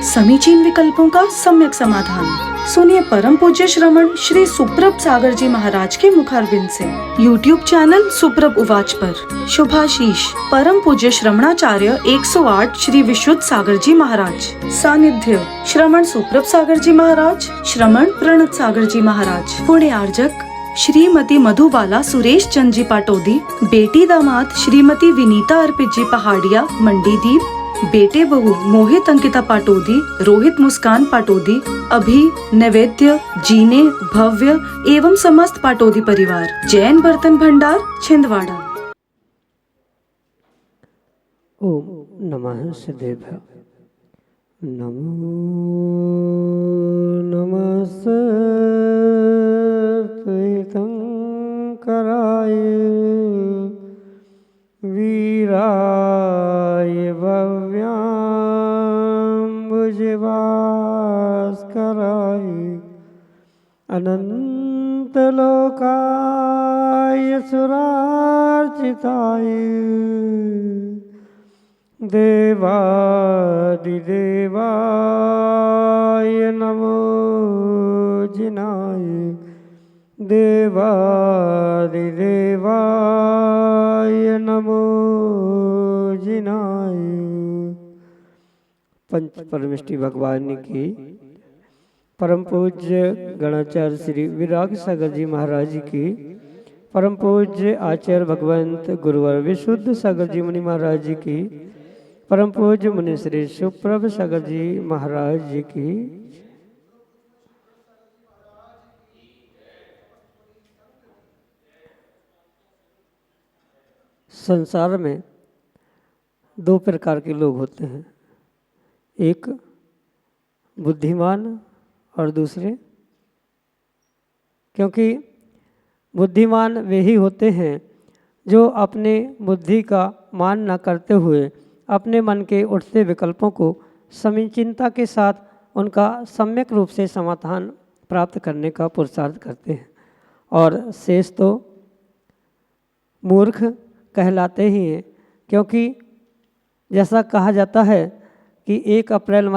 समीचीन विकल्पों का सम्यक समाधान। सुनिए परम पूज्य श्रमण श्री सुप्रभ सागर जी महाराज के मुखारबिंद से YouTube चैनल सुप्रभ उवाच पर शुभाशीष परम पूज्य श्रमणाचार्य 108 श्री विशुद्ध सागर जी महाराज। सानिध्य श्रमण सुप्रभ सागर जी महाराज, श्रमण प्रणत सागर जी महाराज। पुण्य आर्जक श्रीमती मधुबाला सुरेश चंद जी पाटोदी, बेटी दामाद श्रीमती विनीता अर्पित जी पहाड़िया मंडीदीप, बेटे बहू मोहित अंकिता पाटोदी, रोहित मुस्कान पाटोदी, अभी नैवेद्य जीने भव्य एवं समस्त पाटोदी परिवार। जैन बर्तन भंडार छिंदवाड़ा। ओम नमः सिद्धेभ्य। नमो नमः कराय वीराय भव्यां भुजभास्कराय अनंत लोकाय सुरार्चिताय देवादिदेवाय नमो जिनाय देवादिदेवाय नमो जिनाय। पंच परमेष्टि भगवान की परम पूज्य गणाचार्य श्री विराग सागर जी महाराज की परम पूज्य आचार्य भगवंत गुरुवर विशुद्ध सागर जी मुनि महाराज की परम पूज्य मुनि श्री सुप्रभ सागर जी महाराज जी की। संसार में दो प्रकार के लोग होते हैं, एक बुद्धिमान और दूसरे, क्योंकि बुद्धिमान वे ही होते हैं जो अपने बुद्धि का मान न करते हुए अपने मन के उठते विकल्पों को समीचीनता के साथ उनका सम्यक रूप से समाधान प्राप्त करने का पुरुषार्थ करते हैं, और शेष तो मूर्ख कहलाते ही हैं, क्योंकि जैसा कहा जाता है कि 1 अप्रैल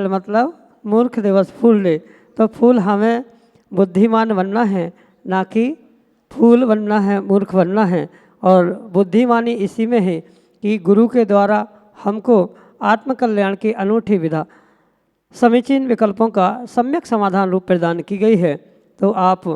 मतलब मूर्ख दिवस फूल डे। तो फूल हमें बुद्धिमान बनना है, ना कि फूल बनना है, मूर्ख बनना है। और बुद्धिमानी इसी में है कि गुरु के द्वारा हमको आत्मकल्याण की अनूठी विधा समीचीन विकल्पों का सम्यक समाधान रूप प्रदान की गई है। तो आप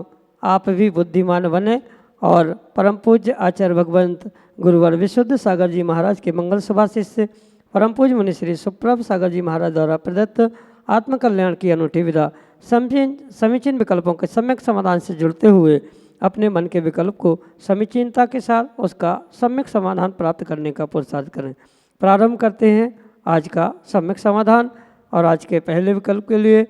भी बुद्धिमान बने और परम पूज्य आचार्य भगवंत गुरुवर विशुद्ध सागर जी महाराज के मंगल सुभाषिष से परम पूज्य मुनि श्री सुप्रभ सागर जी महाराज द्वारा प्रदत्त आत्मकल्याण की अनूठी विधा समीचीन विकल्पों के सम्यक समाधान से जुड़ते हुए अपने मन के विकल्प को समीचीनता के साथ उसका सम्यक समाधान प्राप्त करने का पुरुषार्थ करें। प्रारंभ करते हैं आज का सम्यक समाधान। और आज के पहले विकल्प के लिए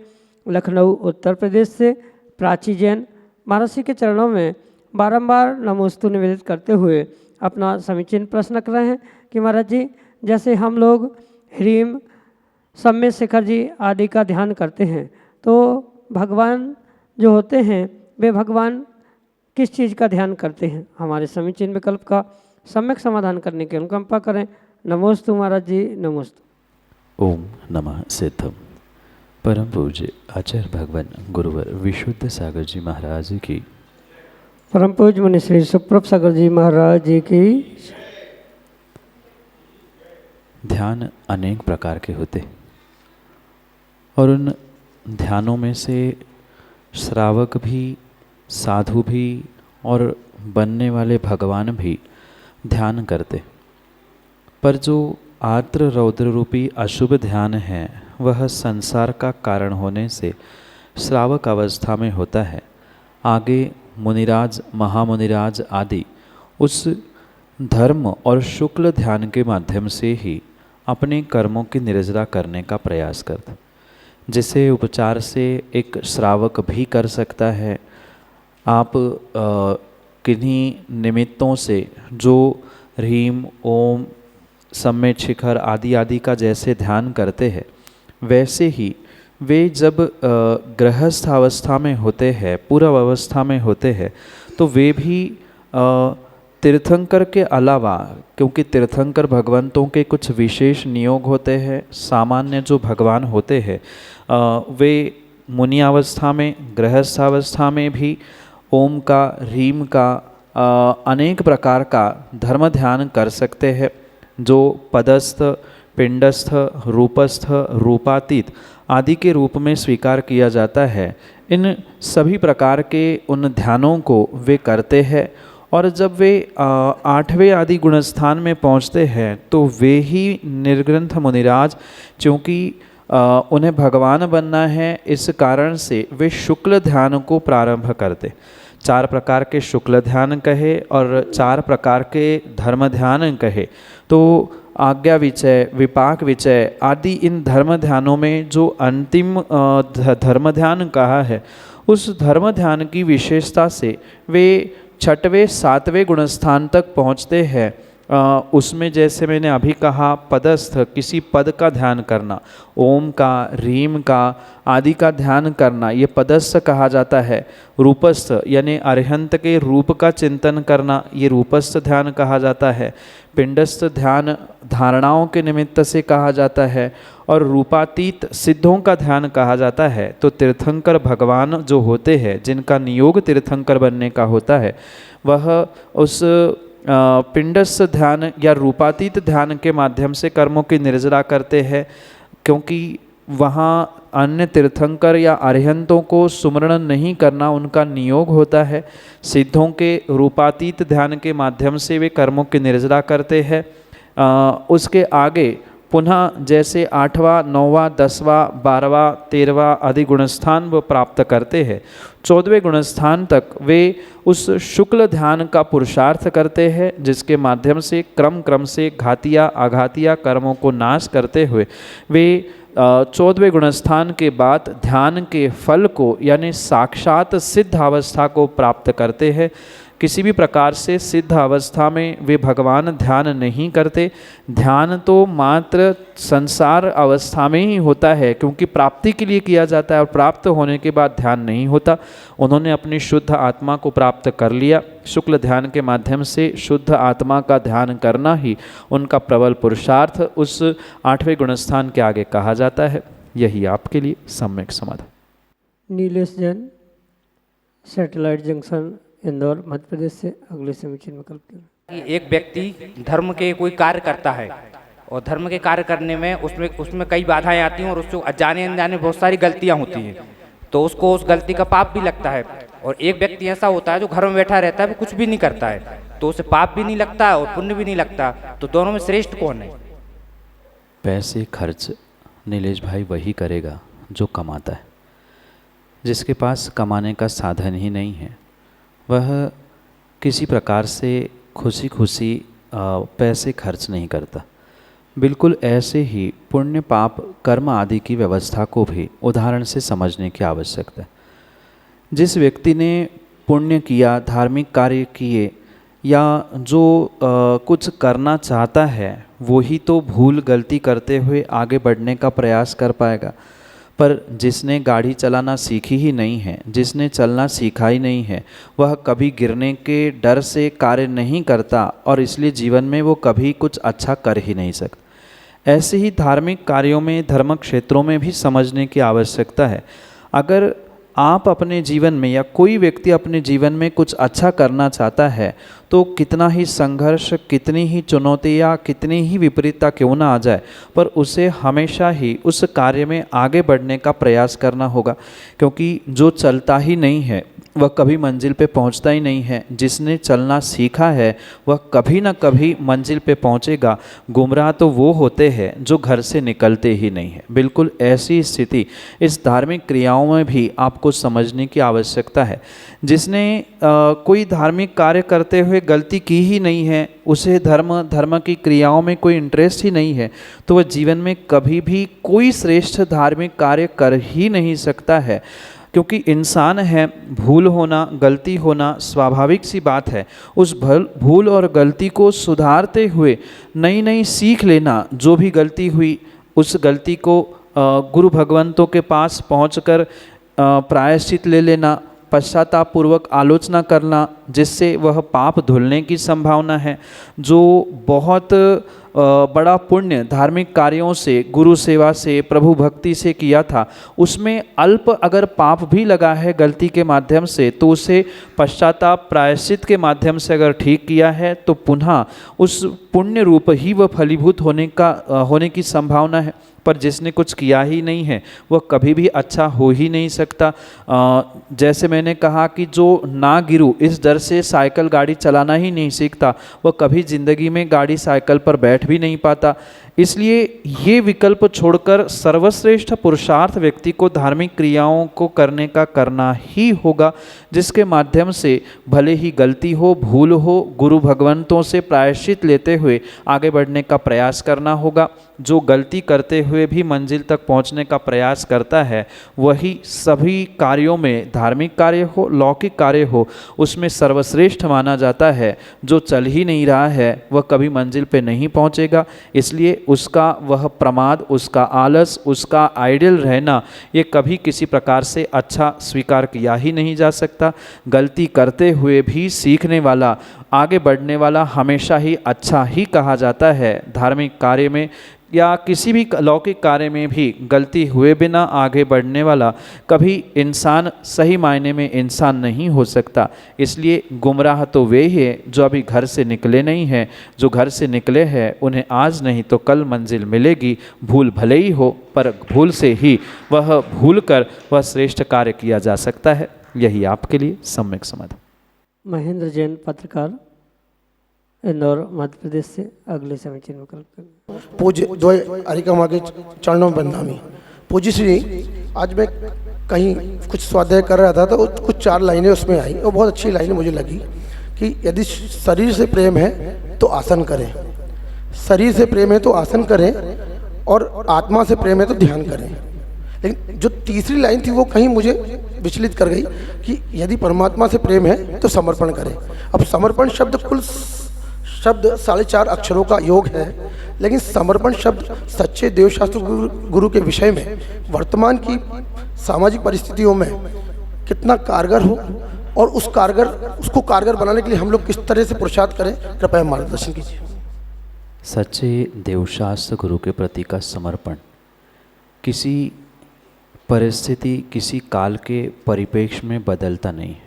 लखनऊ उत्तर प्रदेश से प्राची जैन महर्षि के चरणों में बारंबार नमोस्तु निवेदित करते हुए अपना समीचीन प्रश्न कर रहे हैं कि महाराज जी, जैसे हम लोग ह्रीम सम्य शिखर जी आदि का ध्यान करते हैं, तो भगवान जो होते हैं वे भगवान किस चीज़ का ध्यान करते हैं? हमारे समीचीन विकल्प का सम्यक समाधान करने की अनुकंपा करें। नमोस्तु महाराज जी, नमोस्तु। ओम नमः सिद्धम। परम पूज्य आचार्य भगवान गुरुवर विशुद्ध सागर जी महाराज की परम पूज्य मुनि श्री सुप्रभ सागर जी महाराज जी की। ध्यान अनेक प्रकार के होते और उन ध्यानों में से श्रावक भी, साधु भी और बनने वाले भगवान भी ध्यान करते, पर जो आर्द्र रौद्र रूपी अशुभ ध्यान है वह संसार का कारण होने से श्रावक अवस्था में होता है। आगे मुनिराज, महामुनिराज आदि उस धर्म और शुक्ल ध्यान के माध्यम से ही अपने कर्मों की निर्जरा करने का प्रयास करते, जिसे उपचार से एक श्रावक भी कर सकता है। आप किन्हीं निमित्तों से जो ह्रीम, ओम, सम्यक शिखर आदि आदि का जैसे ध्यान करते हैं, वैसे ही वे जब गृहस्थ अवस्था में होते हैं, पूर्व अवस्था में होते हैं, तो वे भी तीर्थंकर के अलावा, क्योंकि तीर्थंकर भगवंतों के कुछ विशेष नियोग होते हैं, सामान्य जो भगवान होते हैं वे मुनि अवस्था में, गृहस्थावस्था में भी ओम का, ह्रीम का, अनेक प्रकार का धर्म ध्यान कर सकते हैं, जो पदस्थ, पिंडस्थ, रूपस्थ, रूपातीत आदि के रूप में स्वीकार किया जाता है। इन सभी प्रकार के उन ध्यानों को वे करते हैं और जब वे 8वें आदि गुणस्थान में पहुँचते हैं तो वे ही निर्ग्रंथ मुनिराज, क्योंकि उन्हें भगवान बनना है, इस कारण से वे शुक्ल ध्यान को प्रारंभ करते। 4 प्रकार के शुक्ल ध्यान कहे और 4 प्रकार के धर्म ध्यान कहे, तो आज्ञा विचय, विपाक विचय आदि इन धर्म ध्यानों में जो अंतिम धर्म ध्यान कहा है, उस धर्म ध्यान की विशेषता से वे 6वें 7वें गुणस्थान तक पहुँचते हैं। उसमें जैसे मैंने अभी कहा, पदस्थ किसी पद का ध्यान करना, ओम का, ह्रीम का आदि का ध्यान करना, ये पदस्थ कहा जाता है। रूपस्थ यानी अरिहंत के रूप का चिंतन करना, ये रूपस्थ ध्यान कहा जाता है। पिंडस्थ ध्यान धारणाओं के निमित्त से कहा जाता है और रूपातीत सिद्धों का ध्यान कहा जाता है। तो तीर्थंकर भगवान जो होते हैं, जिनका नियोग तीर्थंकर बनने का होता है, वह उस पिंडस्थ ध्यान या रूपातीत ध्यान के माध्यम से कर्मों की निर्जरा करते हैं, क्योंकि वहाँ अन्य तीर्थंकर या अरिहंतों को सुमरण नहीं करना उनका नियोग होता है। सिद्धों के रूपातीत ध्यान के माध्यम से वे कर्मों की निर्जरा करते हैं। उसके आगे पुनः जैसे 8वां, 9वां, 10वां, 12वां, 13वां आदि गुणस्थान वो प्राप्त करते हैं, 14वें गुणस्थान तक वे उस शुक्ल ध्यान का पुरुषार्थ करते हैं, जिसके माध्यम से क्रम से घातिया आघातिया कर्मों को नाश करते हुए वे 14वें गुणस्थान के बाद ध्यान के फल को यानी साक्षात सिद्ध अवस्था को प्राप्त करते हैं। किसी भी प्रकार से सिद्ध अवस्था में वे भगवान ध्यान नहीं करते। ध्यान तो मात्र संसार अवस्था में ही होता है, क्योंकि प्राप्ति के लिए किया जाता है और प्राप्त होने के बाद ध्यान नहीं होता। उन्होंने अपनी शुद्ध आत्मा को प्राप्त कर लिया। शुक्ल ध्यान के माध्यम से शुद्ध आत्मा का ध्यान करना ही उनका प्रबल पुरुषार्थ उस 8वें गुणस्थान के आगे कहा जाता है। यही आपके लिए सम्यक समाधान। नीलेश जैन, सैटेलाइट जंक्शन, इंदौर, मध्य प्रदेश से अगले समीक्षण में कल्पना। एक व्यक्ति धर्म के कोई कार्य करता है और धर्म के कार्य करने में उसमें कई बाधाएं आती हैं और उसको अनजाने अनजाने बहुत सारी गलतियां होती हैं, तो उसको उस गलती का पाप भी लगता है। और एक व्यक्ति ऐसा होता है जो घर में बैठा रहता है, वो कुछ भी नहीं करता है, तो उसे पाप भी नहीं लगता और पुण्य भी नहीं लगता। तो दोनों में श्रेष्ठ कौन है? पैसे खर्च नीलेश भाई वही करेगा जो कमाता है। जिसके पास कमाने का साधन ही नहीं है, वह किसी प्रकार से खुशी खुशी पैसे खर्च नहीं करता। बिल्कुल ऐसे ही पुण्य पाप कर्म आदि की व्यवस्था को भी उदाहरण से समझने की आवश्यकता है। जिस व्यक्ति ने पुण्य किया, धार्मिक कार्य किए या जो कुछ करना चाहता है, वही तो भूल गलती करते हुए आगे बढ़ने का प्रयास कर पाएगा। पर जिसने गाड़ी चलाना सीखी ही नहीं है, जिसने चलना सीखा ही नहीं है, वह कभी गिरने के डर से कार्य नहीं करता और इसलिए जीवन में वो कभी कुछ अच्छा कर ही नहीं सकता। ऐसे ही धार्मिक कार्यों में, धर्म क्षेत्रों में भी समझने की आवश्यकता है। अगर आप अपने जीवन में या कोई व्यक्ति अपने जीवन में कुछ अच्छा करना चाहता है, तो कितना ही संघर्ष, कितनी ही चुनौती या कितनी ही विपरीतता क्यों ना आ जाए, पर उसे हमेशा ही उस कार्य में आगे बढ़ने का प्रयास करना होगा। क्योंकि जो चलता ही नहीं है वह कभी मंजिल पे पहुंचता ही नहीं है। जिसने चलना सीखा है वह कभी ना कभी मंजिल पे पहुंचेगा। गुमराह तो वो होते हैं जो घर से निकलते ही नहीं है। बिल्कुल ऐसी स्थिति इस धार्मिक क्रियाओं में भी आपको समझने की आवश्यकता है। जिसने कोई धार्मिक कार्य करते हुए गलती की ही नहीं है, उसे धर्म की क्रियाओं में कोई इंटरेस्ट ही नहीं है, तो वह जीवन में कभी भी कोई श्रेष्ठ धार्मिक कार्य कर ही नहीं सकता है। क्योंकि इंसान है, भूल होना, गलती होना स्वाभाविक सी बात है। उस भूल और गलती को सुधारते हुए नई नई सीख लेना, जो भी गलती हुई उस गलती को गुरु भगवंतों के पास पहुंचकर प्रायश्चित ले लेना, पश्चाताप पूर्वक आलोचना करना, जिससे वह पाप धुलने की संभावना है। जो बहुत बड़ा पुण्य धार्मिक कार्यों से, गुरु सेवा से, प्रभु भक्ति से किया था, उसमें अल्प अगर पाप भी लगा है गलती के माध्यम से, तो उसे पश्चाताप प्रायश्चित के माध्यम से अगर ठीक किया है तो पुनः उस पुण्य रूप ही वह फलीभूत होने की संभावना है। पर जिसने कुछ किया ही नहीं है वह कभी भी अच्छा हो ही नहीं सकता। जैसे मैंने कहा कि जो ना गिरूं इस डर से साइकिल गाड़ी चलाना ही नहीं सीखता, वह कभी ज़िंदगी में गाड़ी साइकिल पर बैठ भी नहीं पाता। इसलिए ये विकल्प छोड़कर सर्वश्रेष्ठ पुरुषार्थ व्यक्ति को धार्मिक क्रियाओं को करने का करना ही होगा, जिसके माध्यम से भले ही गलती हो, भूल हो, गुरु भगवंतों से प्रायश्चित लेते हुए आगे बढ़ने का प्रयास करना होगा। जो गलती करते हुए भी मंजिल तक पहुंचने का प्रयास करता है, वही सभी कार्यों में, धार्मिक कार्य हो, लौकिक कार्य हो, उसमें सर्वश्रेष्ठ माना जाता है। जो चल ही नहीं रहा है वह कभी मंजिल पे नहीं पहुंचेगा। इसलिए उसका वह प्रमाद, उसका आलस, उसका आइडियल रहना, ये कभी किसी प्रकार से अच्छा स्वीकार किया ही नहीं जा सकता। गलती करते हुए भी सीखने वाला, आगे बढ़ने वाला हमेशा ही अच्छा ही कहा जाता है। धार्मिक कार्य में या किसी भी लौकिक कार्य में भी गलती हुए बिना आगे बढ़ने वाला कभी इंसान सही मायने में इंसान नहीं हो सकता। इसलिए गुमराह तो वे ही है जो अभी घर से निकले नहीं हैं। जो घर से निकले हैं उन्हें आज नहीं तो कल मंजिल मिलेगी। भूल भले ही हो, पर भूल से ही वह भूल कर वह श्रेष्ठ कार्य किया जा सकता है। यही आपके लिए सम्यक समाधान। महेंद्र जैन, पत्रकार, इंदौर, मध्य प्रदेश से अगले समीचीन विकल्प करें। पूज्य द्वय हरिकमा के चरणों में बंदामी। पूज्य श्री, आज मैं कहीं कुछ स्वाध्याय कर रहा था तो कुछ 4 लाइनें उसमें आई और बहुत अच्छी लाइनें मुझे लगी कि यदि शरीर से प्रेम है तो आसन करें, शरीर से प्रेम है तो आसन करें, और आत्मा से प्रेम है तो ध्यान करें। लेकिन जो तीसरी लाइन थी वो कहीं मुझे विचलित कर गई कि यदि परमात्मा से प्रेम है तो समर्पण करें। अब समर्पण शब्द कुल शब्द 4.5 अक्षरों का योग है, लेकिन समर्पण शब्द सच्चे देवशास्त्र गुरु के विषय में वर्तमान की सामाजिक परिस्थितियों में कितना कारगर हो, और उसको कारगर बनाने के लिए हम लोग किस तरह से पुरुषार्थ करें, कृपया मार्गदर्शन कीजिए। सच्चे देवशास्त्र गुरु के प्रति का समर्पण किसी परिस्थिति, किसी काल के परिप्रेक्ष्य में बदलता नहीं है।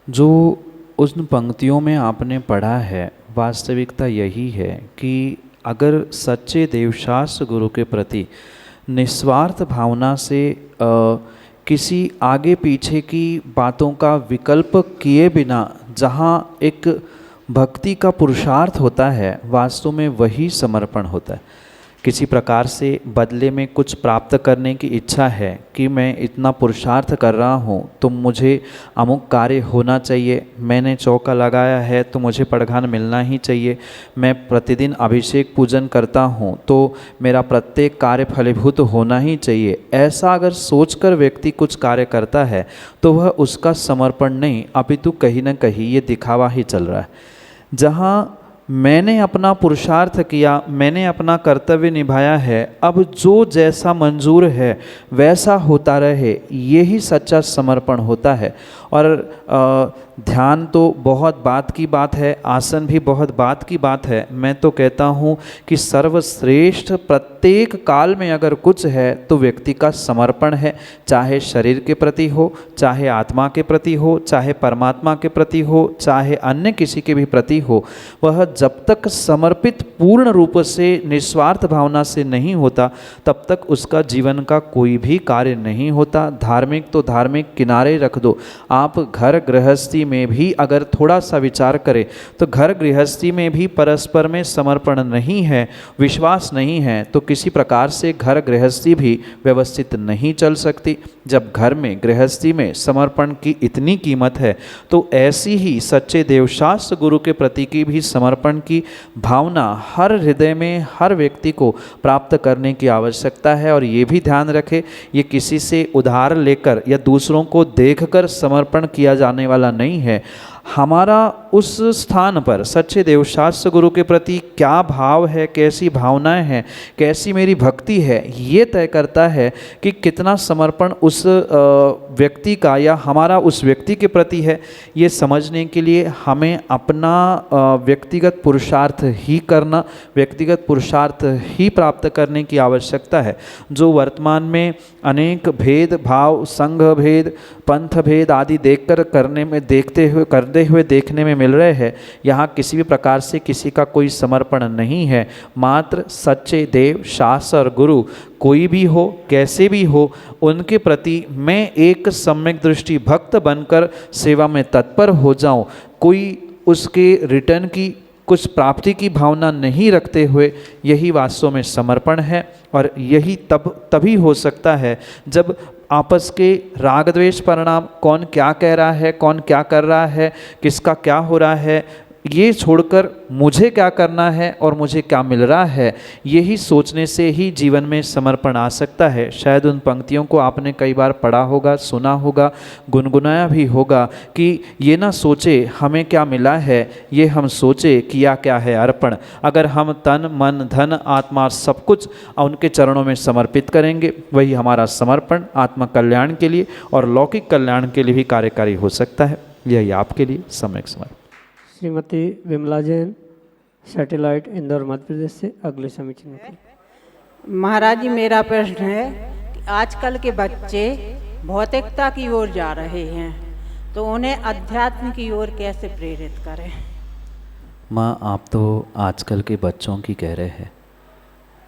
जो उन पंक्तियों में आपने पढ़ा है, वास्तविकता यही है कि अगर सच्चे देवशास्त्र गुरु के प्रति निस्वार्थ भावना से किसी आगे पीछे की बातों का विकल्प किए बिना जहाँ एक भक्ति का पुरुषार्थ होता है, वास्तव में वही समर्पण होता है। किसी प्रकार से बदले में कुछ प्राप्त करने की इच्छा है कि मैं इतना पुरुषार्थ कर रहा हूँ तो मुझे अमुक कार्य होना चाहिए, मैंने चौका लगाया है तो मुझे पड़घान मिलना ही चाहिए, मैं प्रतिदिन अभिषेक पूजन करता हूँ तो मेरा प्रत्येक कार्य फलीभूत होना ही चाहिए। ऐसा अगर सोचकर व्यक्ति कुछ कार्य करता है तो वह उसका समर्पण नहीं, अपितु कहीं न कहीं ये दिखावा ही चल रहा है। जहाँ मैंने अपना पुरुषार्थ किया, मैंने अपना कर्तव्य निभाया है, अब जो जैसा मंजूर है वैसा होता रहे, यही सच्चा समर्पण होता है। और ध्यान तो बहुत बात की बात है, आसन भी बहुत बात की बात है। मैं तो कहता हूँ कि सर्वश्रेष्ठ प्रत्येक काल में अगर कुछ है तो व्यक्ति का समर्पण है, चाहे शरीर के प्रति हो, चाहे आत्मा के प्रति हो, चाहे परमात्मा के प्रति हो, चाहे अन्य किसी के भी प्रति हो। वह जब तक समर्पित पूर्ण रूप से निस्वार्थ भावना से नहीं होता तब तक उसका जीवन का कोई भी कार्य नहीं होता। धार्मिक तो धार्मिक किनारे रख दो, आप घर गृहस्थी में भी अगर थोड़ा सा विचार करें तो घर गृहस्थी में भी परस्पर में समर्पण नहीं है, विश्वास नहीं है, तो किसी प्रकार से घर गृहस्थी भी व्यवस्थित नहीं चल सकती। जब घर में गृहस्थी में समर्पण की इतनी कीमत है तो ऐसी ही सच्चे देवशास्त्र गुरु के प्रति की भी समर्पण की भावना हर हृदय में हर व्यक्ति को प्राप्त करने की आवश्यकता है। और ये भी ध्यान रखें, ये किसी से उधार लेकर या दूसरों को देखकर समर्पण किया जाने वाला नहीं है। हमारा उस स्थान पर सच्चे देवशास्त्र गुरु के प्रति क्या भाव है, कैसी भावनाएं हैं, कैसी मेरी भक्ति है, ये तय करता है कि कितना समर्पण उस व्यक्ति का या हमारा उस व्यक्ति के प्रति है। ये समझने के लिए हमें अपना व्यक्तिगत पुरुषार्थ ही करना, व्यक्तिगत पुरुषार्थ ही प्राप्त करने की आवश्यकता है। जो वर्तमान में अनेक भेद भाव, संघ भेद, पंथ भेद आदि देखकर करते हुए देखने में मिल रहे हैं, यहाँ किसी भी प्रकार से किसी का कोई समर्पण नहीं है। मात्र सच्चे देव, शास्त्र और गुरु कोई भी हो, कैसे भी हो, उनके प्रति मैं एक सम्यक दृष्टि भक्त बनकर सेवा में तत्पर हो जाऊं। कोई उसके रिटर्न की, कुछ प्राप्ति की भावना नहीं रखते हुए, यही वास्तव में समर्पण है। और यही तभी हो सकता है जब आपस के राग द्वेष परिणाम, कौन क्या कह रहा है, कौन क्या कर रहा है, किसका क्या हो रहा है, ये छोड़कर मुझे क्या करना है और मुझे क्या मिल रहा है, यही सोचने से ही जीवन में समर्पण आ सकता है। शायद उन पंक्तियों को आपने कई बार पढ़ा होगा, सुना होगा, गुनगुनाया भी होगा कि ये ना सोचे हमें क्या मिला है, ये हम सोचे किया क्या है अर्पण। अगर हम तन मन धन आत्मा सब कुछ उनके चरणों में समर्पित करेंगे, वही हमारा समर्पण आत्मा कल्याण के लिए और लौकिक कल्याण के लिए भी कार्यकारी हो सकता है। यही आपके लिए सम्यक समर्पण। श्रीमती विमला जैन, सैटेलाइट, इंदौर, मध्य प्रदेश से अगले समीक्षा में। महाराज जी, मेरा प्रश्न है कि आजकल के बच्चे भौतिकता की ओर जा रहे हैं, तो उन्हें अध्यात्म की ओर कैसे प्रेरित करें? माँ, आप तो आजकल के बच्चों की कह रहे हैं,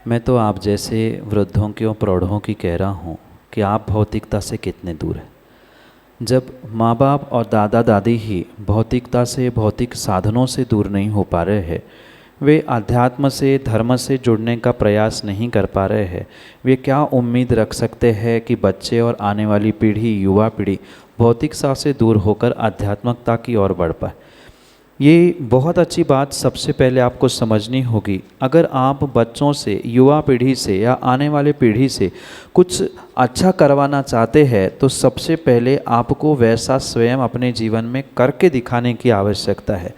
मैं तो आप जैसे वृद्धों की और प्रौढ़ों की कह रहा हूँ कि आप भौतिकता से कितने दूर हैं। जब माँ बाप और दादा दादी ही भौतिकता से, भौतिक साधनों से दूर नहीं हो पा रहे हैं, वे आध्यात्म से, धर्म से जुड़ने का प्रयास नहीं कर पा रहे हैं, वे क्या उम्मीद रख सकते हैं कि बच्चे और आने वाली पीढ़ी, युवा पीढ़ी भौतिकता से दूर होकर आध्यात्मिकता की ओर बढ़ पाए? ये बहुत अच्छी बात सबसे पहले आपको समझनी होगी। अगर आप बच्चों से, युवा पीढ़ी से या आने वाले पीढ़ी से कुछ अच्छा करवाना चाहते हैं, तो सबसे पहले आपको वैसा स्वयं अपने जीवन में करके दिखाने की आवश्यकता है।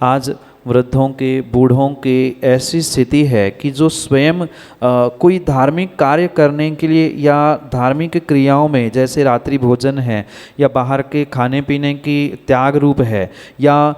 आज वृद्धों के, बूढ़ों के ऐसी स्थिति है कि जो स्वयं कोई धार्मिक कार्य करने के लिए या धार्मिक क्रियाओं में, जैसे रात्रि भोजन है या बाहर के खाने पीने की त्याग रूप है या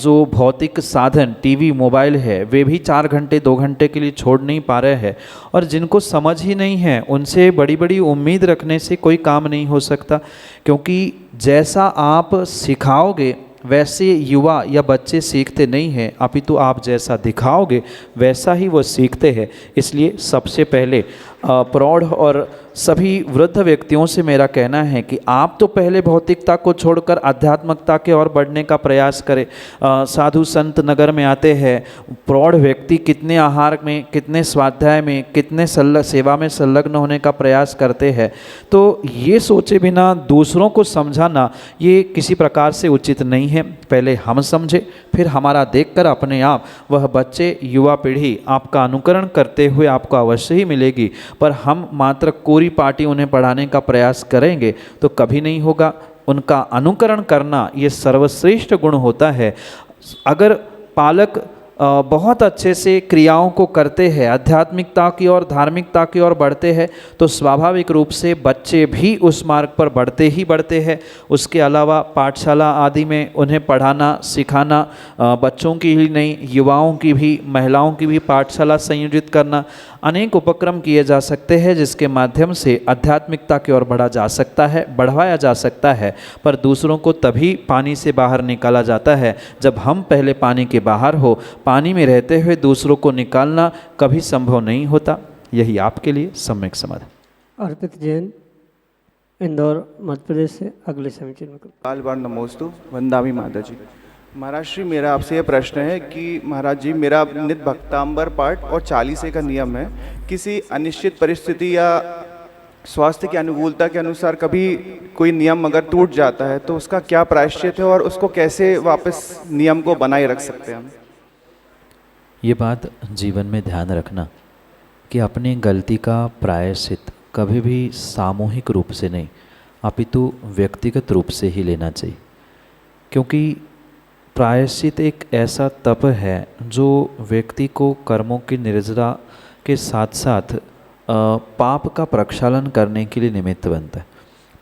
जो भौतिक साधन टीवी, मोबाइल है, वे भी 4 घंटे 2 घंटे के लिए छोड़ नहीं पा रहे हैं। और जिनको समझ ही नहीं है, उनसे बड़ी बड़ी उम्मीद रखने से कोई काम नहीं हो सकता, क्योंकि जैसा आप सिखाओगे वैसे युवा या बच्चे सीखते नहीं हैं, अपितु आप जैसा दिखाओगे वैसा ही वो सीखते हैं। इसलिए सबसे पहले प्रौढ़ और सभी वृद्ध व्यक्तियों से मेरा कहना है कि आप तो पहले भौतिकता को छोड़कर आध्यात्मिकता के ओर बढ़ने का प्रयास करें। साधु संत नगर में आते हैं, प्रौढ़ व्यक्ति कितने आहार में, कितने स्वाध्याय में, कितने सेवा में संलग्न होने का प्रयास करते हैं, तो ये सोचे बिना दूसरों को समझाना ये किसी प्रकार से उचित नहीं है। पहले हम समझे, फिर हमारा देखकर अपने आप वह बच्चे, युवा पीढ़ी आपका अनुकरण करते हुए आपको अवश्य ही मिलेगी। पर हम मात्र कोरी पार्टी उन्हें पढ़ाने का प्रयास करेंगे तो कभी नहीं होगा। उनका अनुकरण करना ये सर्वश्रेष्ठ गुण होता है। अगर पालक बहुत अच्छे से क्रियाओं को करते हैं, आध्यात्मिकता की और धार्मिकता की ओर बढ़ते हैं, तो स्वाभाविक रूप से बच्चे भी उस मार्ग पर बढ़ते ही बढ़ते हैं। उसके अलावा पाठशाला आदि में उन्हें पढ़ाना, सिखाना, बच्चों की ही नहीं, युवाओं की भी, महिलाओं की भी पाठशाला संयोजित करना, अनेक उपक्रम किए जा सकते हैं जिसके माध्यम से आध्यात्मिकता की ओर बढ़ा जा सकता है, बढ़वाया जा सकता है। पर दूसरों को तभी पानी से बाहर निकाला जाता है जब हम पहले पानी के बाहर हो। पानी में रहते हुए दूसरों को निकालना कभी संभव नहीं होता। यही आपके लिए सम्यक समाधान। अर्पित जैन, इंदौर, मध्य प्रदेश से अगले समीक्षा में। काल बार नमोस्तु, वंदामी माता जी। महाराज श्री, मेरा आपसे यह प्रश्न है कि महाराज जी, मेरा नित भक्तांबर पाठ और 40 का नियम है। किसी अनिश्चित परिस्थिति या स्वास्थ्य की अनुकूलता के अनुसार कभी कोई नियम अगर टूट जाता है तो उसका क्या प्रायश्चित है और उसको कैसे वापस नियम को बनाए रख सकते हैं हम? ये बात जीवन में ध्यान रखना कि अपनी गलती का प्रायश्चित कभी भी सामूहिक रूप से नहीं, अपितु व्यक्तिगत रूप से ही लेना चाहिए। क्योंकि प्रायश्चित एक ऐसा तप है जो व्यक्ति को कर्मों की निर्जरा के साथ साथ पाप का प्रक्षालन करने के लिए निमित्त बनता है।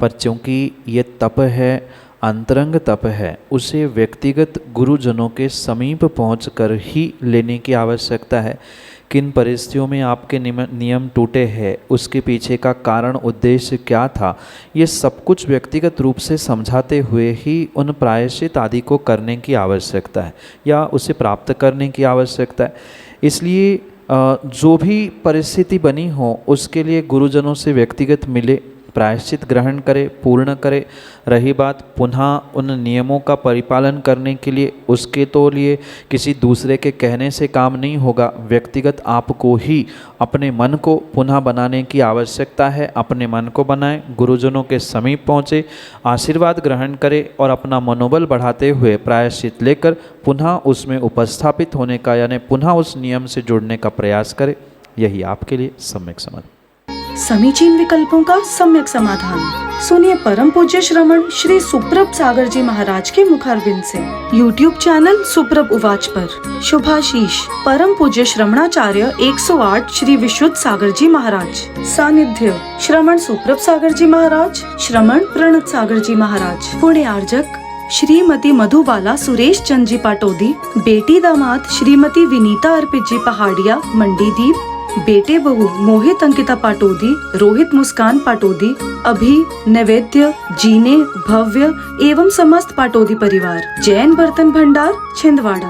पर चूँकि ये तप है, अंतरंग तप है, उसे व्यक्तिगत गुरुजनों के समीप पहुंचकर ही लेने की आवश्यकता है। किन परिस्थितियों में आपके नियम टूटे हैं, उसके पीछे का कारण उद्देश्य क्या था, ये सब कुछ व्यक्तिगत रूप से समझाते हुए ही उन प्रायश्चित आदि को करने की आवश्यकता है या उसे प्राप्त करने की आवश्यकता है। इसलिए जो भी परिस्थिति बनी हो उसके लिए गुरुजनों से व्यक्तिगत मिले, प्रायश्चित ग्रहण करे, पूर्ण करे। रही बात पुनः उन नियमों का परिपालन करने के लिए, उसके तो लिए किसी दूसरे के कहने से काम नहीं होगा। व्यक्तिगत आपको ही अपने मन को पुनः बनाने की आवश्यकता है। अपने मन को बनाएं, गुरुजनों के समीप पहुँचे, आशीर्वाद ग्रहण करें और अपना मनोबल बढ़ाते हुए प्रायश्चित लेकर पुनः उसमें उपस्थापित होने का यानी पुनः उस नियम से जुड़ने का प्रयास करें। यही आपके लिए सम्यक समाधान। समीचीन विकल्पों का सम्यक समाधान सुनिए परम पूज्य श्रमण श्री सुप्रभ सागर जी महाराज के मुखारविंद से। YouTube चैनल सुप्रभ उवाच पर शुभाशीष परम पूज्य श्रमणाचार्य 108 श्री विशुद्ध सागर जी महाराज। सानिध्य श्रमण सुप्रभ सागर जी महाराज, श्रमण प्रणत सागर जी महाराज। पुण्य आर्जक श्रीमती मधुबाला सुरेश चंद जी पाटोदी, बेटी दामाद श्रीमती विनीता अर्पित जी पहाड़िया मंडीदीप, बेटे बहू मोहित अंकिता पाटोदी, रोहित मुस्कान पाटोदी, अभी नैवेद्य जीने भव्य एवं समस्त पाटोदी परिवार, जैन बर्तन भंडार छिंदवाड़ा।